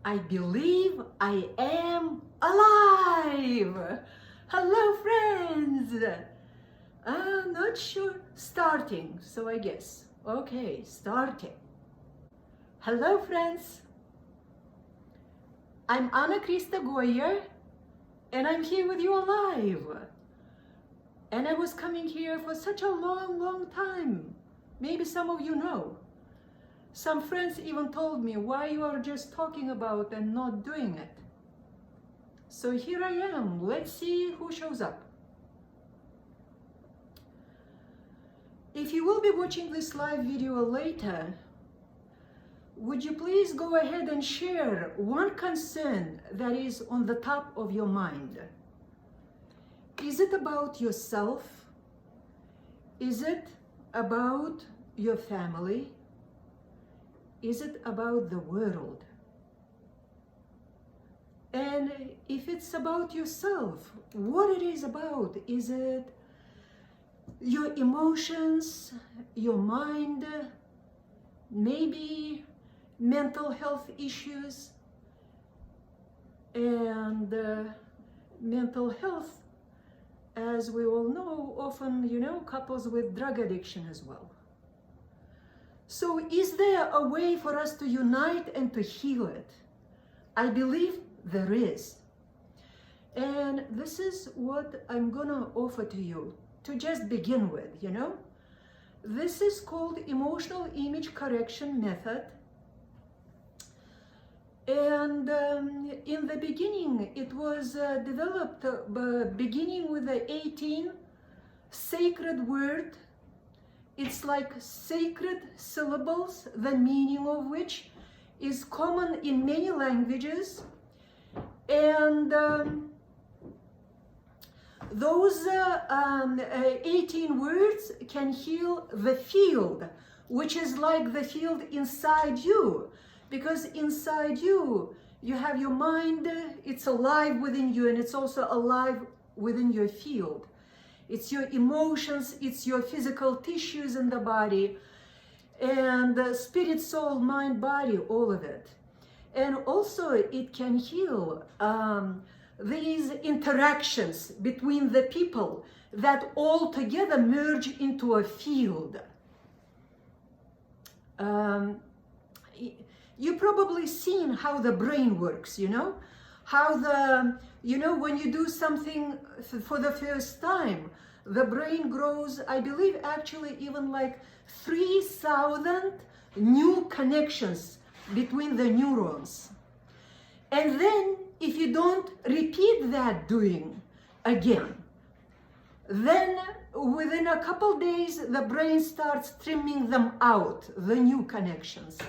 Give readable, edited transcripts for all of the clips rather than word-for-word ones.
I believe I am alive. Hello, friends. I'm not sure. Starting, so I guess. Okay, starting. Hello, friends. I'm Anna Krista Goyer, and I'm here with you alive. And I was coming here for such a long time. Maybe some of you know. Some friends even told me why you are just talking about and not doing it. So here I am. Let's see who shows up. If you will be watching this live video later, would you please go ahead and share one concern that is on the top of your mind? Is it about yourself? Is it about your family? Is it about the world? And if it's about yourself, what it is about? Is it your emotions, your mind, maybe mental health issues? And mental health, as we all know, often, couples with drug addiction as well. So is there a way for us to unite and to heal it? I believe there is. And this is what I'm gonna offer to you to just begin with, This is called emotional image correction method. And in the beginning, it was developed beginning with the 18 sacred word. It's like sacred syllables, the meaning of which is common in many languages. And those 18 words can heal the field, which is like the field inside you. Because inside you, you have your mind, it's alive within you, and it's also alive within your field. It's your emotions, it's your physical tissues in the body, and spirit, soul, mind, body, all of it. And also it can heal these interactions between the people that all together merge into a field. You probably seen how the brain works, how when you do something for the first time, the brain grows, I believe actually even like 3,000 new connections between the neurons. And then if you don't repeat that doing again, then within a couple days, the brain starts trimming them out, the new connections.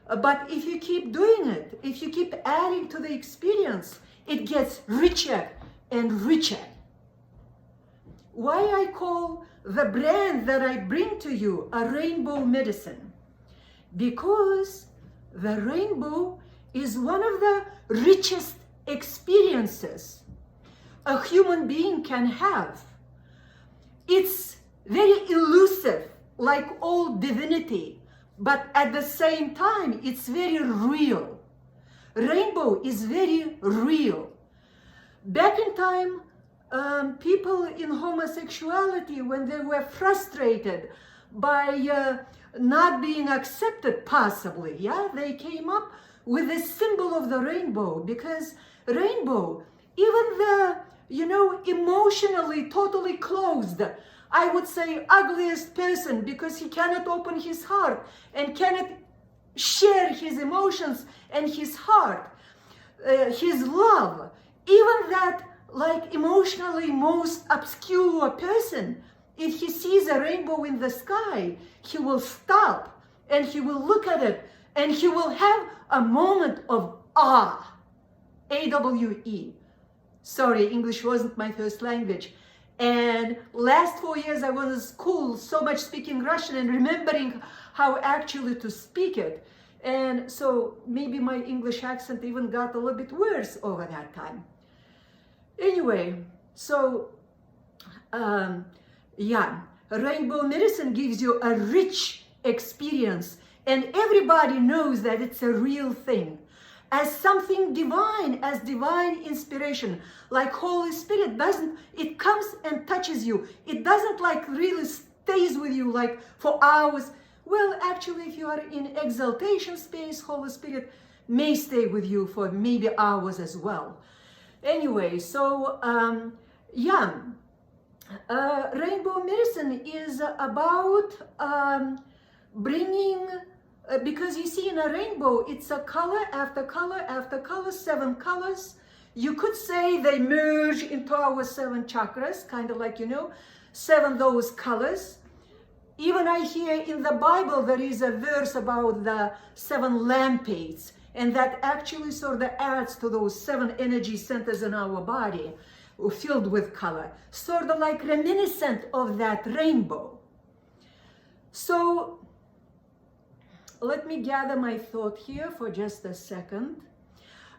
But if you keep doing it, if you keep adding to the experience, it gets richer and richer. Why I call the brand that I bring to you a rainbow medicine? Because the rainbow is one of the richest experiences a human being can have. It's very elusive, like all divinity, but at the same time, it's very real. Rainbow is very real. Back in time, people in homosexuality, when they were frustrated by not being accepted, possibly, they came up with the symbol of the rainbow, because rainbow, even the, emotionally totally closed, I would say ugliest person, because he cannot open his heart and cannot share his emotions and his heart, his love, even that like emotionally most obscure person, if he sees a rainbow in the sky, he will stop and he will look at it and he will have a moment of awe. A-W-E. Sorry, English wasn't my first language. And last 4 years I was in school so much speaking Russian and remembering how actually to speak it. And so maybe my English accent even got a little bit worse over that time. Anyway, so rainbow medicine gives you a rich experience, and everybody knows that it's a real thing. as something divine, as divine inspiration. Like Holy Spirit doesn't, it comes and touches you. It doesn't like really stays with you like for hours. Well, actually, if you are in exaltation space, Holy Spirit may stay with you for maybe hours as well. Anyway, so yeah, rainbow medicine is about bringing, because you see in a rainbow, it's a color after color after color, 7 colors. You could say they merge into our 7 chakras, kind of like, 7 those colors. Even I hear in the Bible, there is a verse about the 7 lampades, and that actually sort of adds to those 7 energy centers in our body, filled with color, sort of like reminiscent of that rainbow. So let me gather my thought here for just a second.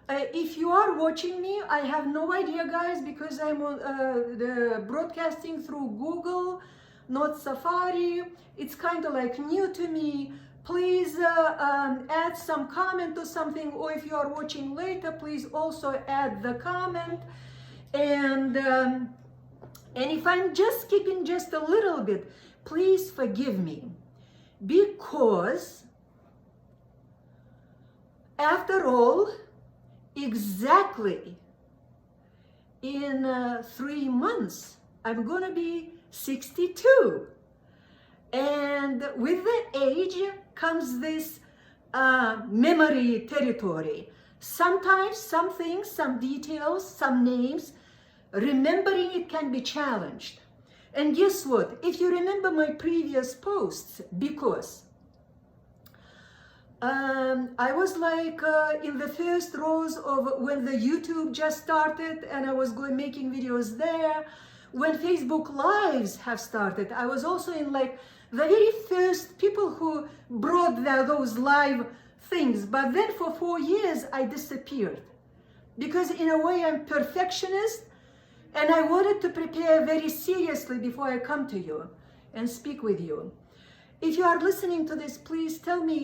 If you are watching me, I have no idea, guys, because I'm on the broadcasting through Google, not Safari. It's kind of like new to me. Please add some comment or something, or if you are watching later, please also add the comment. And if I'm just skipping just a little bit, please forgive me, because after all, exactly in 3 months, I'm gonna be 62. And with the age comes this memory territory. Sometimes some things, some details, some names, remembering it can be challenged. And guess what? If you remember my previous posts, because I was like in the first rows of when the YouTube just started, and I was making videos there. When Facebook Lives have started, I was also in like the very first people who brought those live things. But then for 4 years, I disappeared. Because in a way, I'm perfectionist, and I wanted to prepare very seriously before I come to you and speak with you. If you are listening to this, please tell me,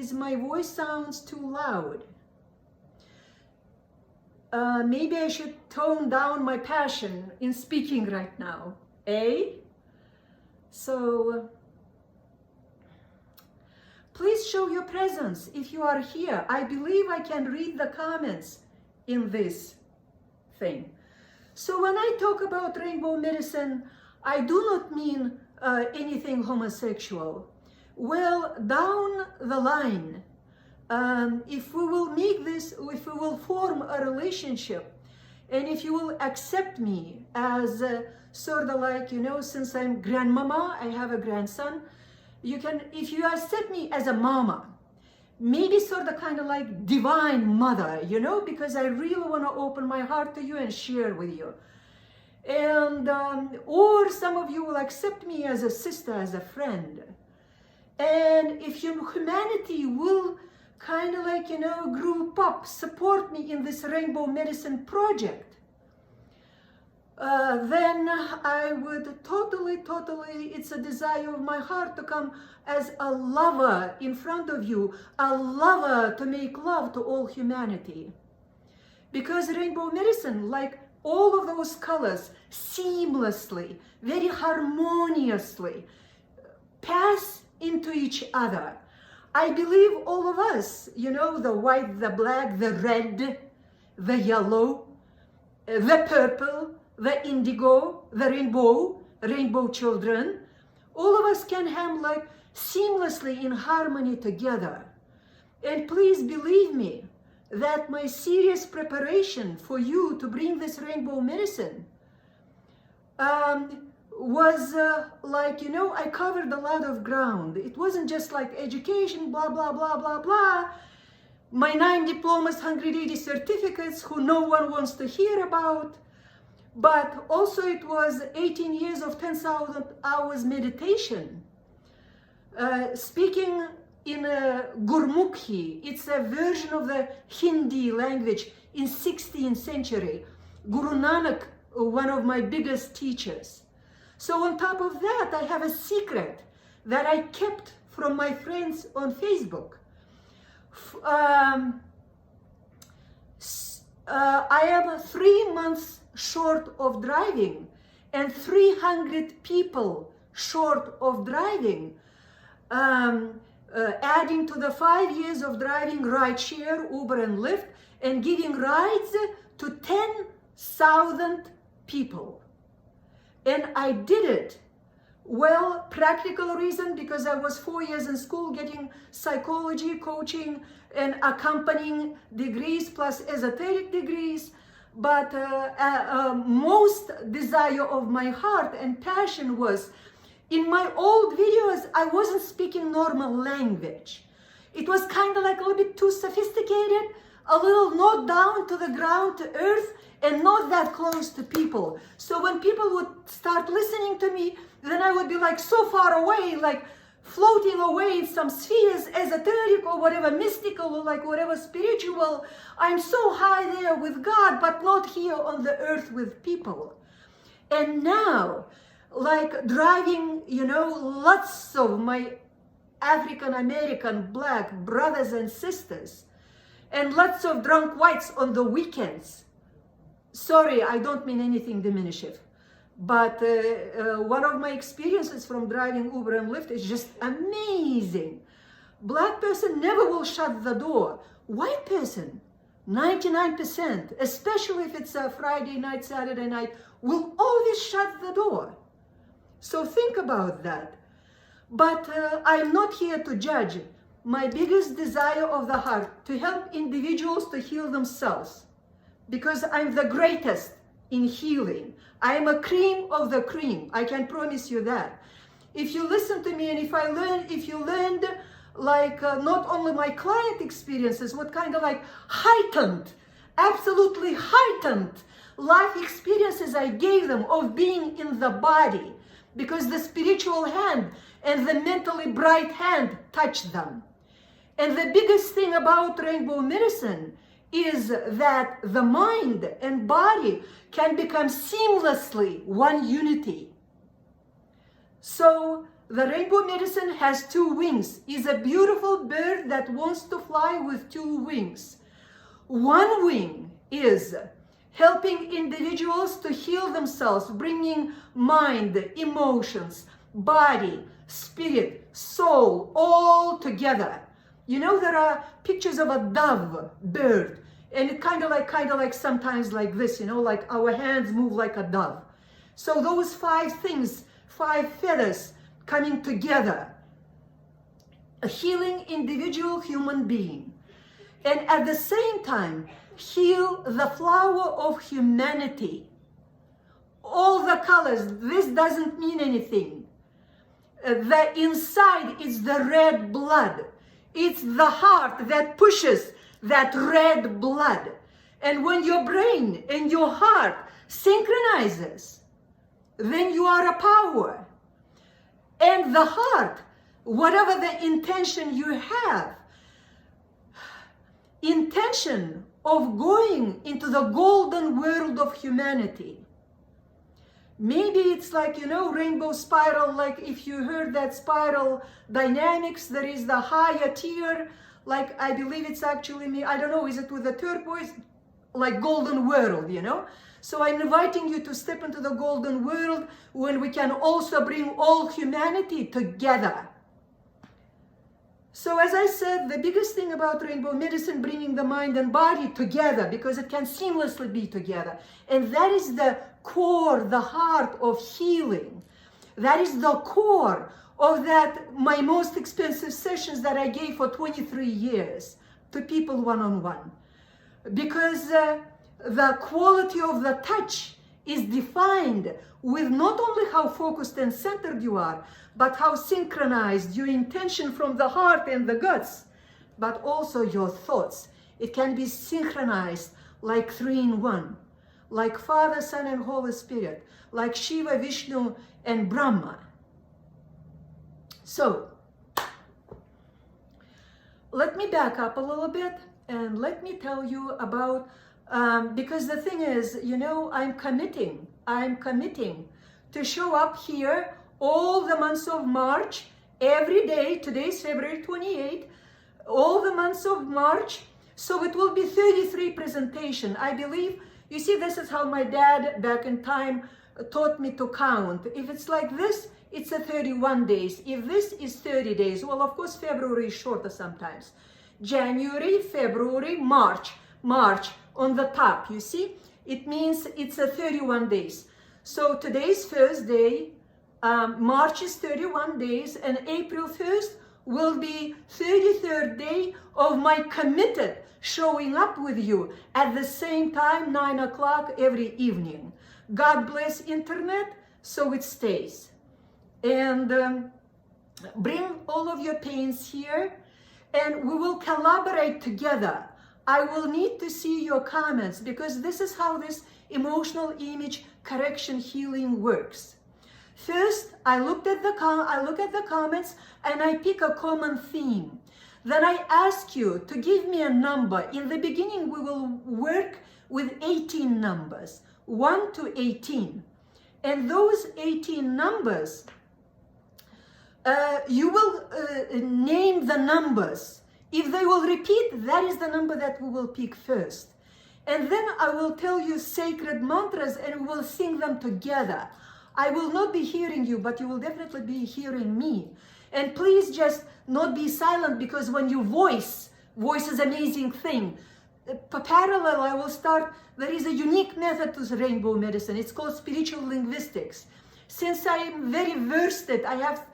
is my voice sounds too loud? Maybe I should tone down my passion in speaking right now, eh? So, please show your presence if you are here. I believe I can read the comments in this thing. So when I talk about rainbow medicine, I do not mean anything homosexual. Well, down the line, if we will make this, if we will form a relationship, and if you will accept me as sort of like, since I'm grandmama, I have a grandson, you can, if you accept me as a mama, maybe sort of kind of like divine mother, because I really want to open my heart to you and share with you. And, or some of you will accept me as a sister, as a friend. And if humanity will kind of like, group up, support me in this rainbow medicine project, then I would totally, it's a desire of my heart to come as a lover in front of you, a lover to make love to all humanity. Because rainbow medicine, like all of those colors, seamlessly, very harmoniously, pass into each other. I believe all of us, the white, the black, the red, the yellow, the purple, the indigo, the rainbow children, all of us can have like seamlessly in harmony together. And please believe me that my serious preparation for you to bring this rainbow medicine was like, I covered a lot of ground. It wasn't just like education, blah, blah, blah, blah, blah. My 9 diplomas, 180 certificates who no one wants to hear about. But also it was 18 years of 10,000 hours meditation. Speaking in Gurmukhi, it's a version of the Hindi language in 16th century. Guru Nanak, one of my biggest teachers. So on top of that, I have a secret that I kept from my friends on Facebook. I am 3 months short of driving and 300 people short of driving. Adding to the 5 years of driving rideshare, Uber and Lyft, and giving rides to 10,000 people. And I did it. Well, practical reason, because I was 4 years in school getting psychology, coaching, and accompanying degrees plus esoteric degrees. But most desire of my heart and passion was, in my old videos, I wasn't speaking normal language. It was kind of like a little bit too sophisticated, a little not down to the ground, to earth, and not that close to people. So when people would start listening to me, then I would be like so far away, like floating away in some spheres, esoteric or whatever, mystical or like whatever spiritual. I'm so high there with God, but not here on the earth with people. And now, like driving, you know, lots of my African American black brothers and sisters, and lots of drunk whites on the weekends. Sorry, I don't mean anything diminutive, but one of my experiences from driving Uber and Lyft is just amazing. Black person never will shut the door. White person, 99%, especially if it's a Friday night, Saturday night, will always shut the door. So think about that. But I'm not here to judge. My biggest desire of the heart, to help individuals to heal themselves, because I'm the greatest in healing. I am a cream of the cream. I can promise you that. If you listen to me, and if you learned like not only my client experiences, what kind of like heightened, absolutely heightened life experiences I gave them of being in the body, because the spiritual hand and the mentally bright hand touched them. And the biggest thing about rainbow medicine is that the mind and body can become seamlessly one unity. So the rainbow medicine has 2 wings. Is a beautiful bird that wants to fly with 2 wings. One wing is helping individuals to heal themselves, bringing mind, emotions, body, spirit, soul, all together. You know, there are pictures of a dove bird, and it kind of like sometimes like this, you know, like our hands move like a dove. So those 5 things, 5 feathers coming together, a healing individual human being, and at the same time heal the flower of humanity. All the colors, this doesn't mean anything. The inside is the red blood. It's the heart that pushes that red blood. And when your brain and your heart synchronizes, then you are a power. And the heart, whatever the intention you have, intention of going into the golden world of humanity. Maybe it's like, you know, rainbow spiral, like if you heard that spiral dynamics, there is the higher tier, like I believe it's actually me, I don't know, is it with the turquoise, like golden world, you know? So I'm inviting you to step into the golden world when we can also bring all humanity together. So as I said, the biggest thing about rainbow medicine, bringing the mind and body together, because it can seamlessly be together. And that is the core, the heart of healing. That is the core of that, my most expensive sessions that I gave for 23 years to people one-on-one. Because the quality of the touch is defined with not only how focused and centered you are, but how synchronized your intention from the heart and the guts, but also your thoughts. It can be synchronized like 3 in 1, like Father, Son, and Holy Spirit, like Shiva, Vishnu, and Brahma. So, let me back up a little bit and let me tell you about, because the thing is, you know, I'm committing to show up here all the months of March, every day. Today is February 28th, all the months of March, So it will be 33 presentation. I believe, you see, this is how my dad back in time taught me to count. If it's like this, it's a 31 days. If this is 30 days, well, of course, February is shorter sometimes. January, February, March on the top, you see? It means it's a 31 days. So today's first day, March is 31 days, and April 1st will be 33rd day of my committed showing up with you at the same time, 9 o'clock every evening. God bless internet, so it stays. And bring all of your pains here, and we will collaborate together. I will need to see your comments, because this is how this emotional image correction healing works. First, I look at the comments and I pick a common theme. Then I ask you to give me a number. In the beginning, we will work with 18 numbers, 1 to 18. And those 18 numbers, you will name the numbers. If they will repeat, that is the number that we will pick first. And then I will tell you sacred mantras and we will sing them together. I will not be hearing you, but you will definitely be hearing me. And please just not be silent, because when you voice is an amazing thing. Parallel, I will start, there is a unique method to rainbow medicine. It's called spiritual linguistics. Since I am very versed, I have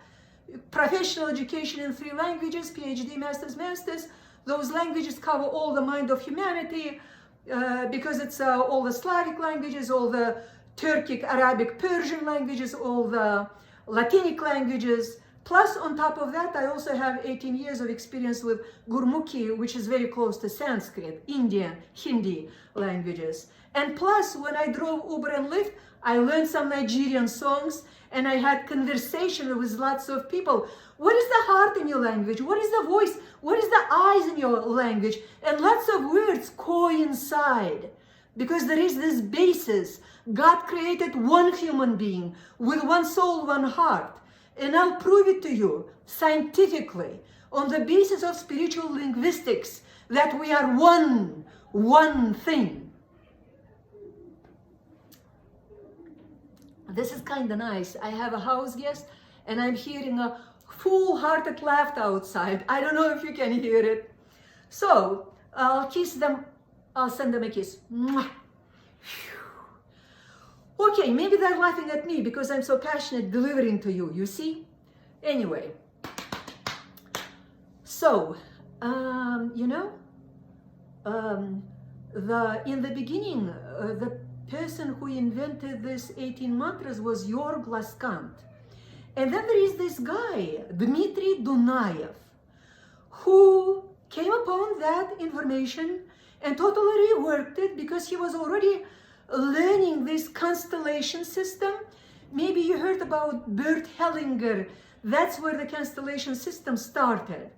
professional education in 3 languages, PhD, masters. Those languages cover all the mind of humanity, because it's all the Slavic languages, all the Turkic, Arabic, Persian languages, all the Latinic languages. Plus, on top of that, I also have 18 years of experience with Gurmukhi, which is very close to Sanskrit, Indian, Hindi languages. And plus, when I drove Uber and Lyft, I learned some Nigerian songs, and I had conversation with lots of people. What is the heart in your language? What is the voice? What is the eyes in your language? And lots of words coincide, because there is this basis. God created one human being with one soul, one heart. And I'll prove it to you scientifically on the basis of spiritual linguistics that we are one thing. This is kind of nice. I have a house guest and I'm hearing a full-hearted laughter outside. I don't know if you can hear it. So I'll kiss them. I'll send them a kiss. Mwah. Okay, maybe they're laughing at me because I'm so passionate delivering to you, you see? Anyway, so, in the beginning, the person who invented this 18 mantras was Georg Laskant. And then there is this guy, Dmitry Dunayev, who came upon that information and totally reworked it, because he was already learning this constellation system. Maybe you heard about Bert Hellinger. That's where the constellation system started.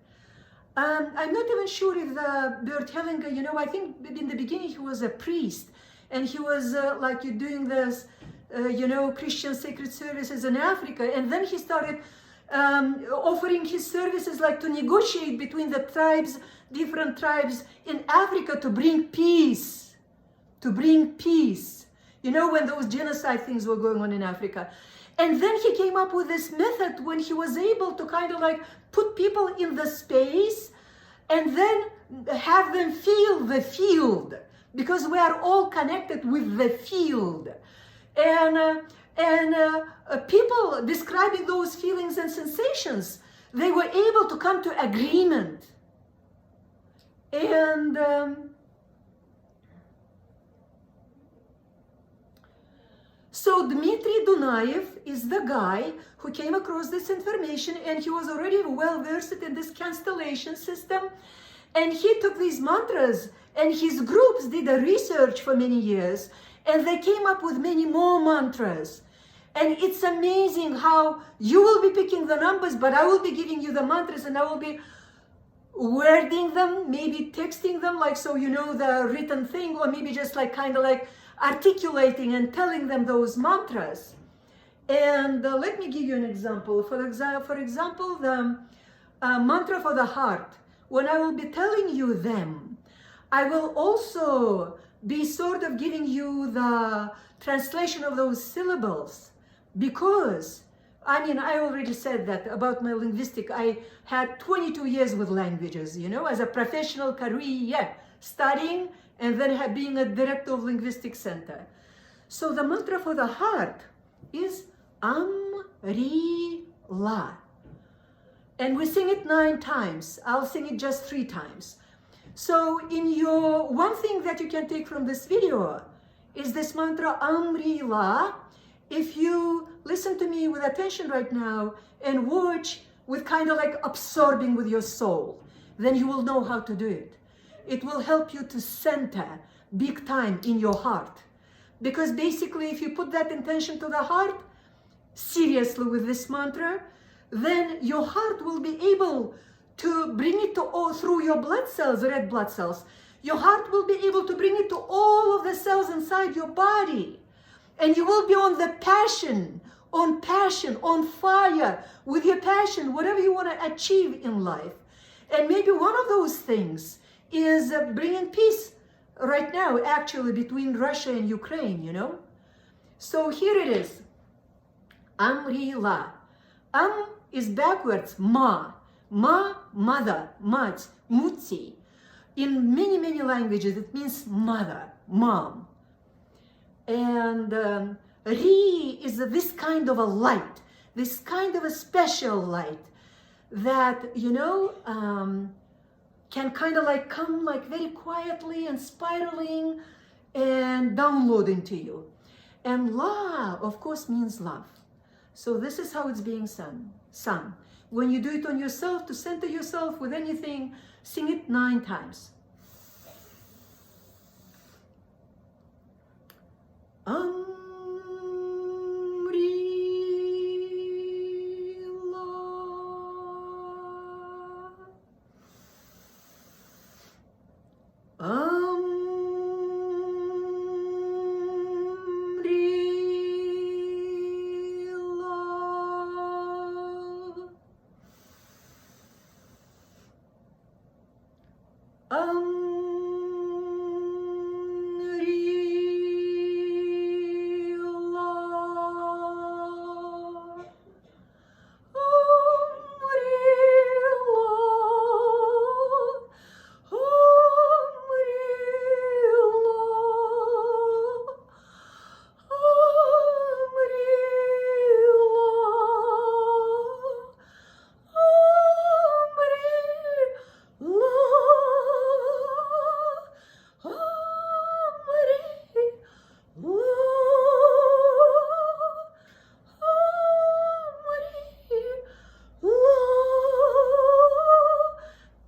I'm not even sure if the Bert Hellinger, I think in the beginning he was a priest, and he was like doing this, Christian sacred services in Africa, and then he started offering his services like to negotiate between the tribes, different tribes in Africa to bring peace. When those genocide things were going on in Africa. And then he came up with this method when he was able to kind of like put people in the space and then have them feel the field, because we are all connected with the field. And people describing those feelings and sensations, they were able to come to agreement. And so Dmitry Dunayev is the guy who came across this information, and he was already well versed in this constellation system. And he took these mantras, and his groups did a research for many years, and they came up with many more mantras. And it's amazing how you will be picking the numbers, but I will be giving you the mantras, and I will be wording them, maybe texting them, like so the written thing, or maybe just like kind of like articulating and telling them those mantras. And let me give you an example. For example, the mantra for the heart. When I will be telling you them, I will also be sort of giving you the translation of those syllables, because I mean, I already said that about my linguistic. I had 22 years with languages, you know, as a professional career, studying and then being a director of linguistic center. So the mantra for the heart is Amrila. And we sing it 9 times. I'll sing it just 3 times. So one thing that you can take from this video is this mantra Amrila. If you listen to me with attention right now and watch with kind of like absorbing with your soul, then you will know how to do it. It will help you to center big time in your heart. Because basically, if you put that intention to the heart, seriously with this mantra, then your heart will be able to bring it to all through your blood cells, red blood cells. Your heart will be able to bring it to all of the cells inside your body. And you will be on the passion, on fire, with your passion, whatever you want to achieve in life. And maybe one of those things is bringing peace right now, actually, between Russia and Ukraine, you know. So here it is. Amrila. Is backwards, ma. Ma, mother, mat, mutsi. In many, many languages, it means mother, mom. And Ri is this kind of a light, this kind of a special light that, you know, can kind of like come like very quietly and spiraling and downloading to you. And La, of course, means love. So this is how it's being sung. When you do it on yourself, to center yourself with anything, sing it 9 times.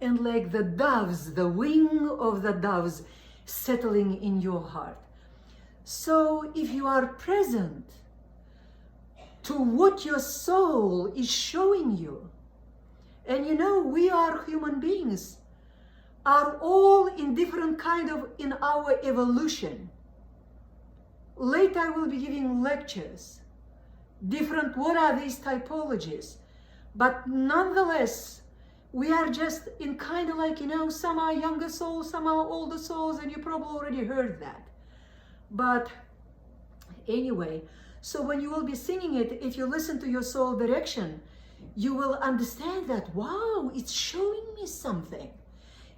And like the doves, the wing of the doves settling in your heart. So if you are present to what your soul is showing you, and you know, we are human beings, are all in different kind of in our evolution. Later I will be giving lectures, different, what are these typologies? But nonetheless, we are just in kind of like, you know, some are younger souls, some are older souls, and you probably already heard that. But anyway, so when you will be singing it, if you listen to your soul direction, you will understand that, wow, it's showing me something.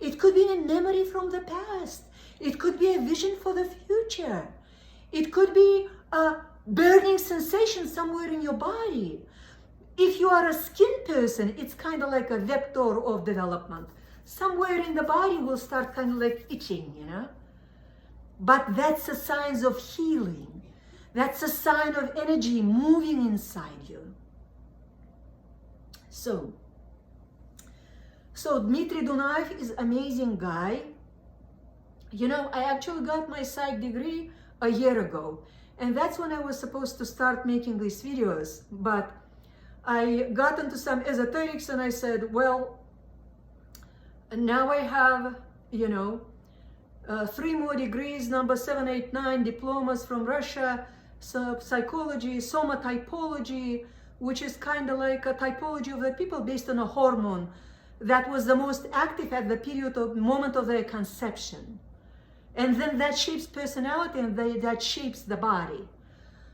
It could be a memory from the past. It could be a vision for the future. It could be a burning sensation somewhere in your body. If you are a skin person, it's kind of like a vector of development. Somewhere in the body will start kind of like itching, you know. But that's a sign of healing. That's a sign of energy moving inside you. So Dmitry Dunaev is an amazing guy. You know, I actually got my psych degree a year ago. And that's when I was supposed to start making these videos. But I got into some esoterics and I said, well, now I have, you know, 3 more degrees, number 7, 8, 9 diplomas from Russia, so psychology, somatypology, which is kind of like a typology of the people based on a hormone that was the most active at the period of moment of their conception. And then that shapes personality, and that shapes the body.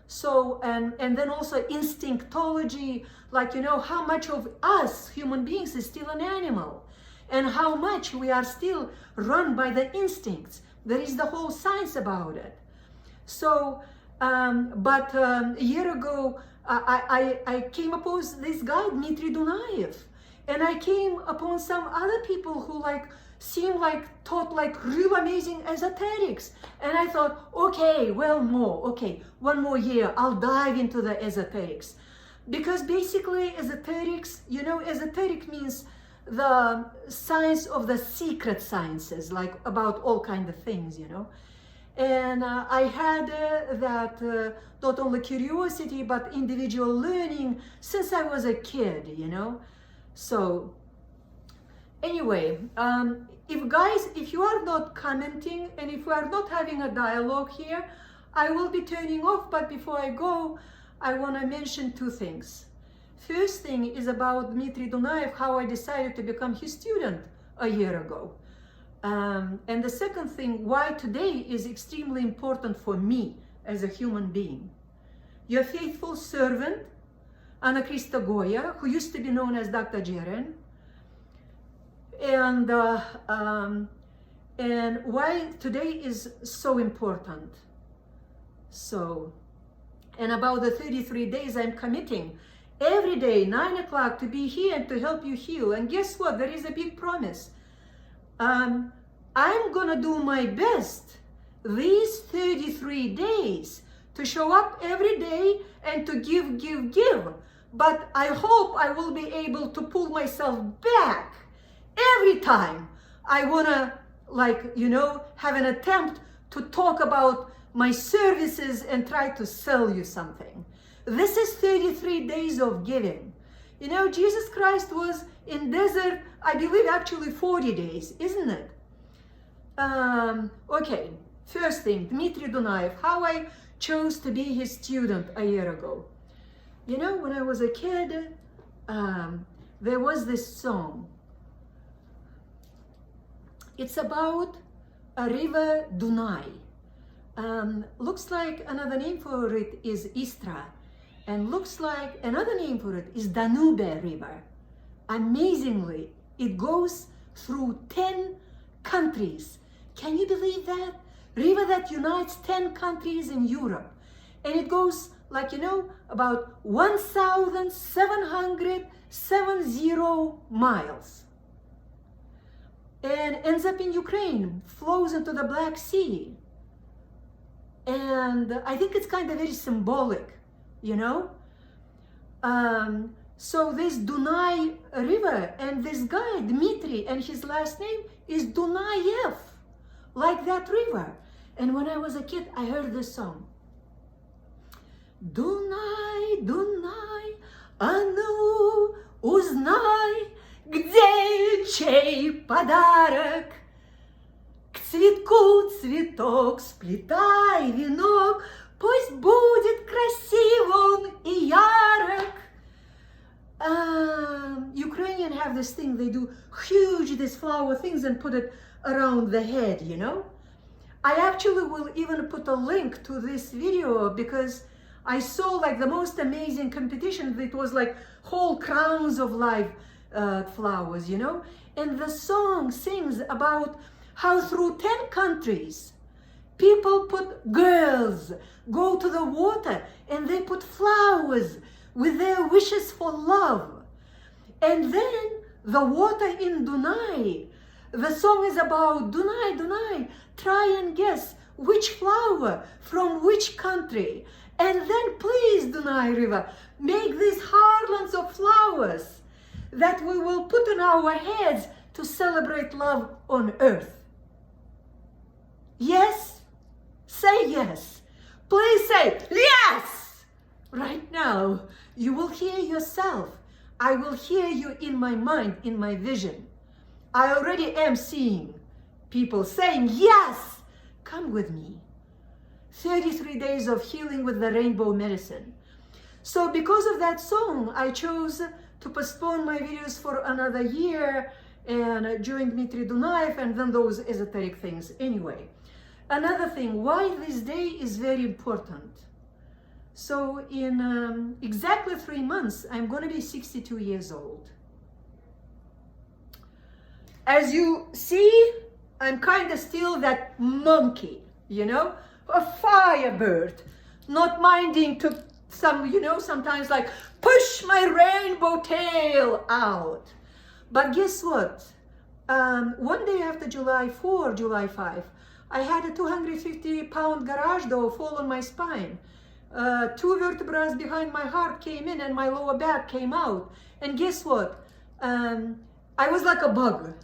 So, and then also instinctology, like, you know, how much of us human beings is still an animal, and how much we are still run by the instincts. There is the whole science about it. So, a year ago, I came upon this guy, Dmitry Dunaev, and I came upon some other people who like seemed like taught like real amazing esoterics, and I thought, okay, one more year, I'll dive into the esoterics, because basically esoterics, you know, esoteric means the science of the secret sciences, like about all kind of things, you know. And I had that not only curiosity but individual learning since I was a kid, you know. So anyway, if you are not commenting and if we are not having a dialogue here, I will be turning off. But before I go, I want to mention two things. First thing is about Dmitry Dunaev, how I decided to become his student a year ago. And the second thing, why today is extremely important for me as a human being. Your faithful servant, Anna Krista Goya, who used to be known as Dr. Jeren, and why today is so important. So, and about the 33 days I'm committing every day, 9 o'clock, to be here and to help you heal. And guess what? There is a big promise. I'm gonna do my best these 33 days to show up every day and to give. But I hope I will be able to pull myself back every time I wanna, like, you know, have an attempt to talk about my services and try to sell you something. This is 33 days of giving. You know, Jesus Christ was in desert, I believe actually 40 days, isn't it? Okay, first thing, Dmitry Dunaev, how I chose to be his student a year ago. You know, when I was a kid, there was this song. It's about a river, Dunai. Looks like another name for it is Istra, and looks like another name for it is Danube River. Amazingly, it goes through 10 countries. Can you believe that? River that unites 10 countries in Europe. And it goes, like, you know, about 1,770 miles. And ends up in Ukraine, flows into the Black Sea. And I think it's kind of very symbolic, you know? So this Dunai River, and this guy, Dmitry, and his last name is Dunaev, like that river. And when I was a kid, I heard this song. Dunai, Dunai, а ну, узнай, где чей подарок. К цветку цветок сплетай венок, пусть будет красив он и ярок. Ukrainian have this thing, they do huge, these flower things and put it around the head, you know. I actually will even put a link to this video because I saw like the most amazing competition. It was like whole crowns of live flowers, you know. And the song sings about how through 10 countries, girls go to the water and they put flowers with their wishes for love. And then the water in Dunai, the song is about Dunai, Dunai, try and guess which flower from which country. And then please, Dunai River, make these heartlands of flowers that we will put on our heads to celebrate love on earth. Yes? Say yes. Please say yes! Right now, you will hear yourself. I will hear you in my mind, in my vision. I already am seeing people saying, yes, come with me. 33 days of healing with the rainbow medicine. So because of that song, I chose to postpone my videos for another year and during Dmitry Dunaev and then those esoteric things. Anyway, another thing, why this day is very important. So in exactly 3 months, I'm going to be 62 years old. As you see, I'm kind of still that monkey, you know, a firebird, not minding to sometimes like push my rainbow tail out. But guess what? One day after July 4, July 5, I had a 250-pound garage door fall on my spine. 2 vertebrae behind my heart came in and my lower back came out. And guess what? I was like a bug.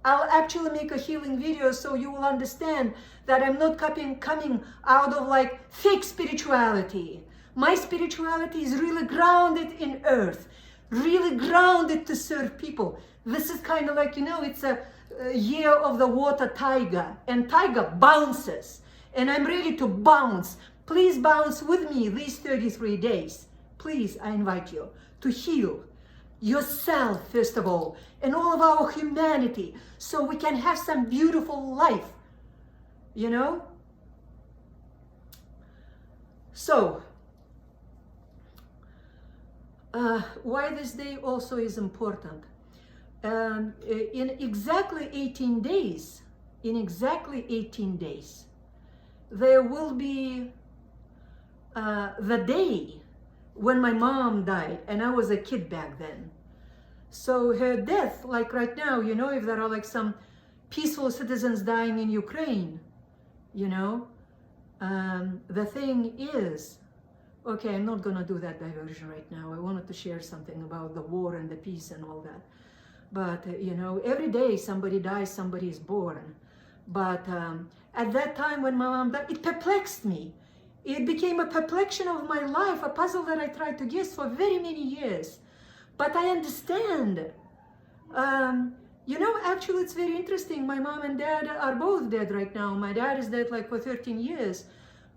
I'll actually make a healing video so you will understand that I'm not coming out of like fake spirituality. My spirituality is really grounded in earth, really grounded to serve people. This is kind of like, it's a year of the water tiger, and tiger bounces, and I'm ready to bounce. Please bounce with me these 33 days. Please, I invite you to heal yourself, first of all, and all of our humanity, so we can have some beautiful life, So, why this day also is important. In exactly 18 days, there will be the day when my mom died, and I was a kid back then. So her death, like right now, if there are like some peaceful citizens dying in Ukraine, the thing is, okay, I'm not gonna do that diversion right now. I wanted to share something about the war and the peace and all that. But, every day somebody dies, somebody is born. But at that time when my mom died, it perplexed me. It became a perplexion of my life, a puzzle that I tried to guess for very many years. But I understand. Actually, it's very interesting. My mom and dad are both dead right now. My dad is dead like for 13 years.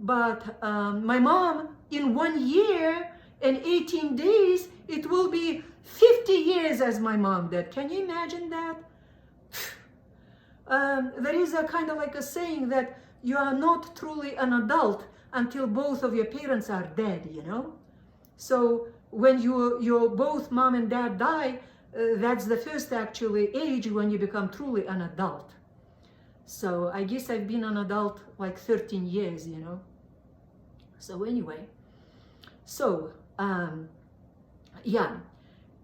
But my mom, in 1 year and 18 days, it will be 50 years as my mom dead. Can you imagine that? There is a kind of like a saying that you are not truly an adult until both of your parents are dead, So when your both mom and dad die, that's the first actually age when you become truly an adult. So I guess I've been an adult like 13 years, So anyway, so yeah,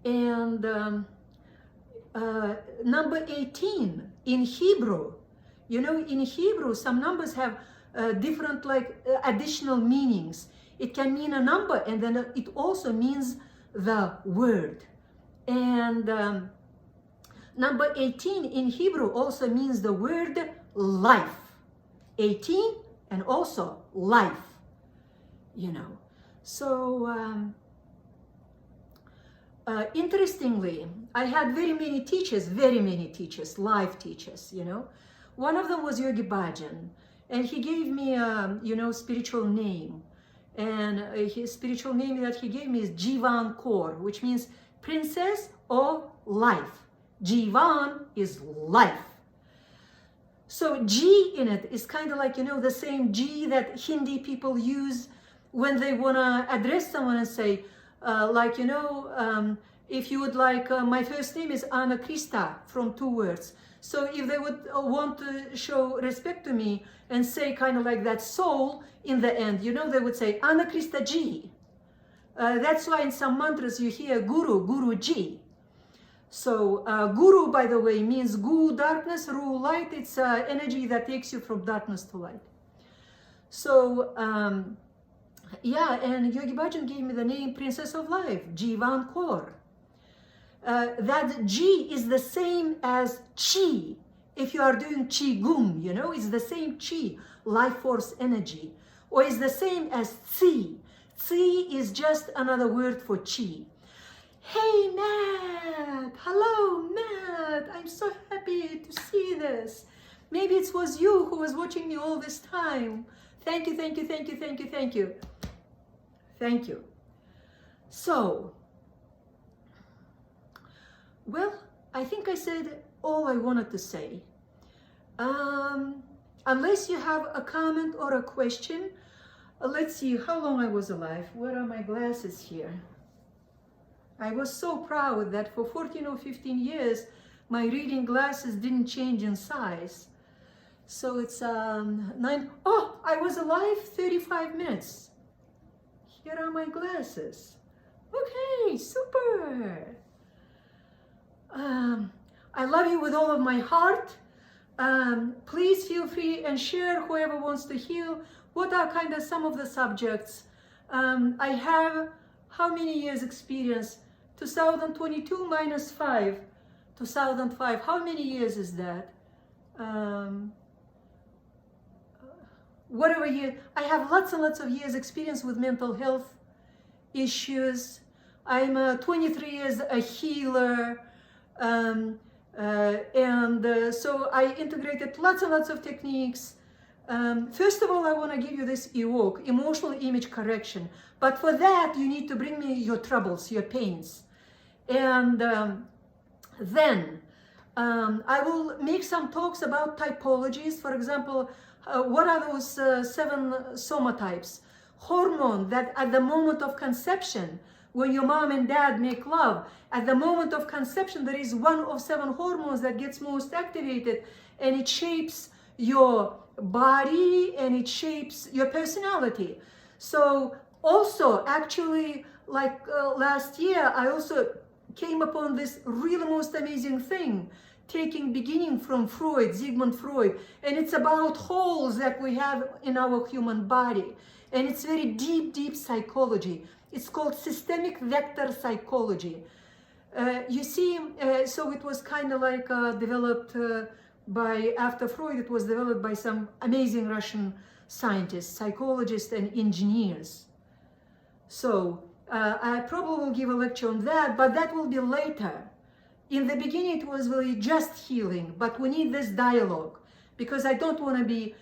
and number 18 in Hebrew, in Hebrew some numbers have different additional meanings. It can mean a number, and then it also means the word. And number 18 in Hebrew also means the word life. 18 and also life, So interestingly, I had very many teachers, life teachers, One of them was Yogi Bhajan, and he gave me a, spiritual name. And his spiritual name that he gave me is Jivan Kaur, which means princess of life. Jivan is life. So G in it is kind of like, the same G that Hindi people use when they want to address someone and say, if you would like, my first name is Anna Krista, from 2 words. So if they would want to show respect to me and say kind of like that soul in the end, they would say Anna Krista Ji. That's why in some mantras you hear Guru, Guru Ji. So Guru, by the way, means Gu, darkness, Ru, light. It's energy that takes you from darkness to light. So yeah, and Yogi Bhajan gave me the name Princess of Life, Jivan Kaur. That G is the same as Chi. If you are doing Qigong, it's the same Chi, life force energy. Or it's the same as Tsi. Tsi is just another word for Chi. Hey, Matt. Hello, Matt. I'm so happy to see this. Maybe it was you who was watching me all this time. Thank you, thank you, thank you, thank you, thank you. Thank you. So, Well, I think I said all I wanted to say. Unless you have a comment or a question, let's see how long I was alive. Where are my glasses here? I was so proud that for 14 or 15 years, my reading glasses didn't change in size. So it's oh, I was alive 35 minutes. Here are my glasses. Okay, super. I love you with all of my heart. Please feel free and share whoever wants to heal. What are kind of some of the subjects? I have how many years experience? 2022 minus 5, 2005. How many years is that? Whatever year. I have lots and lots of years experience with mental health issues. I'm 23 years a healer. So I integrated lots and lots of techniques. First of all, I want to give you this evoke, emotional image correction. But for that, you need to bring me your troubles, your pains. And then I will make some talks about typologies. For example, what are those 7 somatypes? Hormone that at the moment of conception, when your mom and dad make love, at the moment of conception, there is one of 7 hormones that gets most activated, and it shapes your body and it shapes your personality. So also, actually, like last year, I also came upon this really most amazing thing, beginning from Freud, Sigmund Freud, and it's about holes that we have in our human body. And it's very deep, deep psychology. It's called systemic vector psychology. You see, so it was kind of like developed after Freud, it was developed by some amazing Russian scientists, psychologists, and engineers. So I probably will give a lecture on that, but that will be later. In the beginning, it was really just healing, but we need this dialogue because I don't want to be,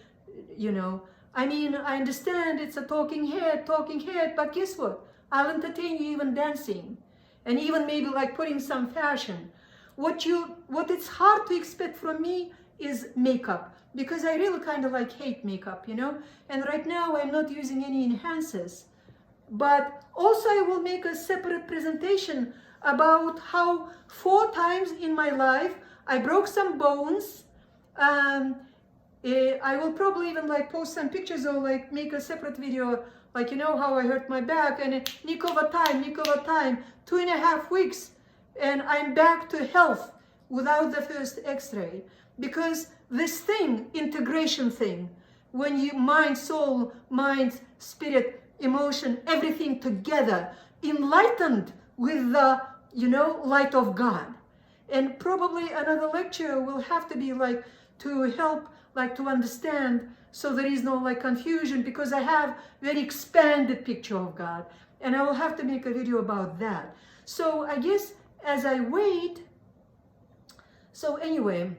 I mean, I understand it's a talking head, but guess what? I'll entertain you even dancing and even maybe like putting some fashion. What it's hard to expect from me is makeup because I really kind of like hate makeup, and right now I'm not using any enhancers. But also I will make a separate presentation about how 4 times in my life I broke some bones. I will probably even like post some pictures or like make a separate video, like how I hurt my back, and nick over time, 2.5 weeks, and I'm back to health without the first x-ray. Because this thing, integration thing, when you mind, soul, mind, spirit, emotion, everything together, enlightened with the, light of God. And probably another lecture will have to be like to help, like to understand, so there is no like confusion, because I have very expanded picture of God, and I will have to make a video about that. So I guess as I wait, so anyway,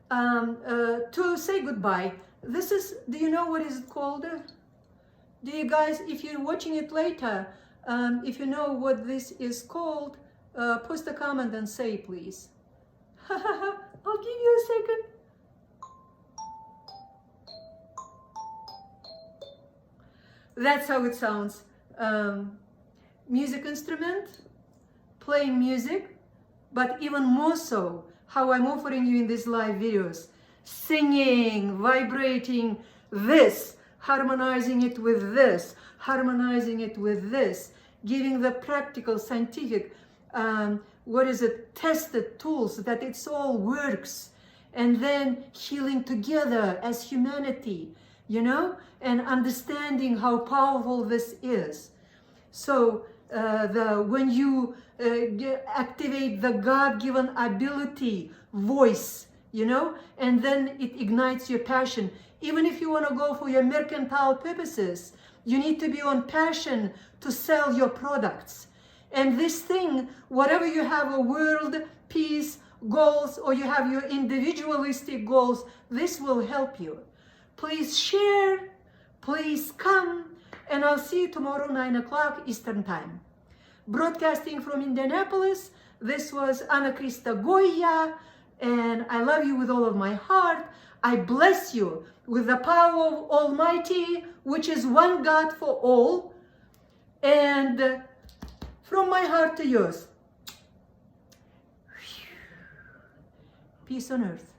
to say goodbye, this is, do you know what is it called? Do you guys, if you're watching it later, if you know what this is called, post a comment and say, please. I'll give you a second. That's how it sounds. Music instrument, playing music, but even more so, how I'm offering you in these live videos. Singing, vibrating this, harmonizing it with this, harmonizing it with this, giving the practical, scientific, tested tools that it's all works, and then healing together as humanity, and understanding how powerful this is. So when you activate the God-given ability, voice, and then it ignites your passion. Even if you want to go for your mercantile purposes, you need to be on passion to sell your products. And this thing, whatever you have, a world peace goals, or you have your individualistic goals, this will help you. Please share, please come, and I'll see you tomorrow 9 o'clock Eastern Time. Broadcasting from Indianapolis, This was Ana Krista Goya, and I love you with all of my heart. I bless you with the power of Almighty, which is one God for all. And from my heart to yours, peace on earth.